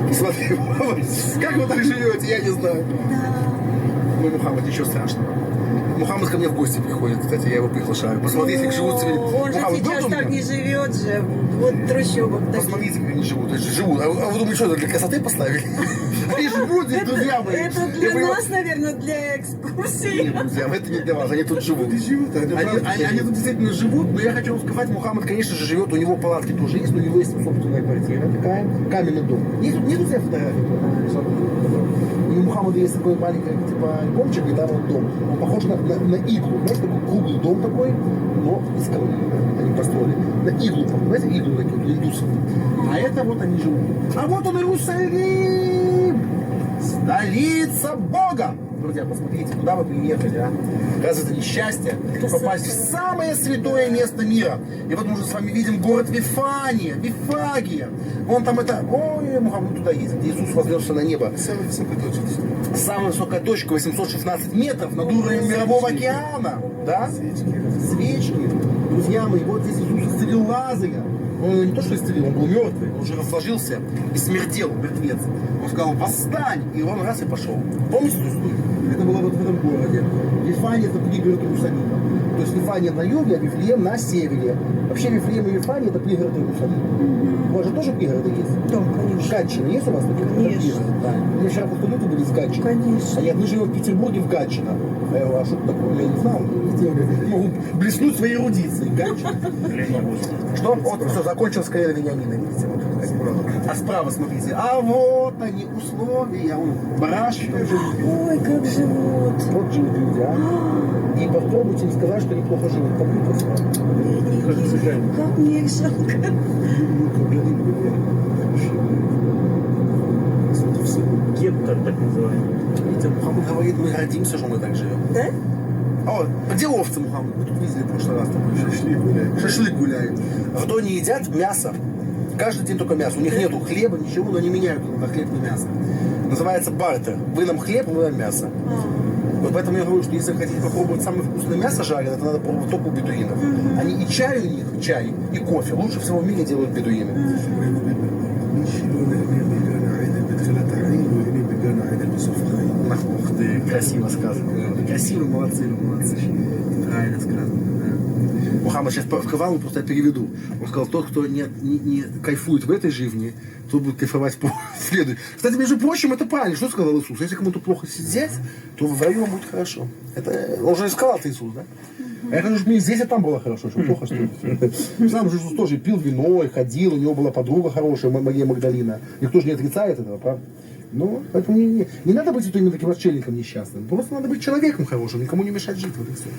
Посмотри, как вы так живете, я не знаю. Мой Мухаммад, ничего страшного. Мухаммад ко мне в гости приходит, кстати, я его приглашаю. Посмотрите, как живут цивилизации. Он же сейчас так не живет же. Вот трущобок таких. Посмотрите, как они живут. Это же живут. А вы думаете, что это для красоты поставили? Они живут здесь, друзья мои. Это для нас, наверное, для экскурсии. Нет, друзья, это не для вас, они тут живут. Они тут действительно живут, но я хочу вам сказать, Мухаммад, конечно же, живет, у него палатки тоже есть, но у него есть собственная квартира такая, каменный дом. Нет у тебя фотографии? У Мухаммада есть такой маленький, типа, альбомчик, и там вот дом. Он похож на иглу, знаете, такой круглый дом такой, но из камня они построили. На иглу, знаете, иглу такие, вот, индусов. А это вот они живут. А вот он, Иерусалим! Столица Бога! Друзья, посмотрите, куда вы приехали, а? Разве это не счастье? Попасть в самое святое место мира. И вот мы уже с вами видим город Вифания, Вифагия. Вон там это, ой, Мухаммад туда едет, где Иисус вознесся на небо. Самая высокая точка, 816 метров над уровнем мирового океана. Да? Свечки. Друзья мои, вот здесь Иисус исцелил Лазаря. Он не то что исцелил, он был мертвый, он уже разложился и смердел, мертвец. Он сказал, восстань, и он раз и пошел. Помните эту историю? Это было вот в этом городе. Вифания — это пригород Иерусалима. То есть Вифания на юге, а Вифлеем на севере. Вообще Вифлеем и Вифания — это пригород Иерусалима. У вас же тоже пригороды есть? Да, конечно. Гатчина есть у вас такие? Конечно. Да. У меня вчера просто люди были из Гатчины. Конечно. Они мы живем в Петербурге, в Гатчино. А я говорю, а что такое? Я не знал. Могу блеснуть своей эрудицией. Гатчина. Что? Вот, все, закончилось колено Вениамина, видите, вот. А справа, смотрите, а вот они, условия, барашки там живут. Ой, как живут. Вот живут люди, а. И попробуйте им сказать, что неплохо живут. Попробуйте. Как мне их жалко. Гектор так называемый. Видите, Мухаммад говорит, мы гордимся, что мы так живем. Да? О, где овцы, Мухаммад? Мы тут видели в прошлый раз. Шашлык гуляет. В Доне едят мясо. Каждый день только мясо. У них нету хлеба, ничего, но они меняют на хлеб и мясо. Называется бартер. Вы нам хлеб, мы нам мясо. Вот поэтому я говорю, что если вы хотите попробовать самое вкусное мясо жареное, то надо пробовать только у бедуинов. Они и чай у них, чай, и кофе. Лучше всего в мире делают бедуины. Ух ты, красиво сказано. Красиво, молодцы, молодцы. Правильно сказано. Да. Мухаммад сейчас сказал, просто я переведу. Он сказал, тот, кто не кайфует в этой жизни, тот будет кайфовать в следующей. Кстати, между прочим, это правильно. Что сказал Иисус? Если кому-то плохо сидеть, то в раю будет хорошо. Это он же сказал это Иисус, да? А я говорю, что мне здесь и там было хорошо, что плохо, что ли? Сам же Иисус тоже пил вино и ходил, у него была подруга хорошая, Мария Магдалина. Никто же не отрицает этого, правда? Ну, поэтому не надо быть именно таким отшельником несчастным. Просто надо быть человеком хорошим, никому не мешать жить. Вот и все.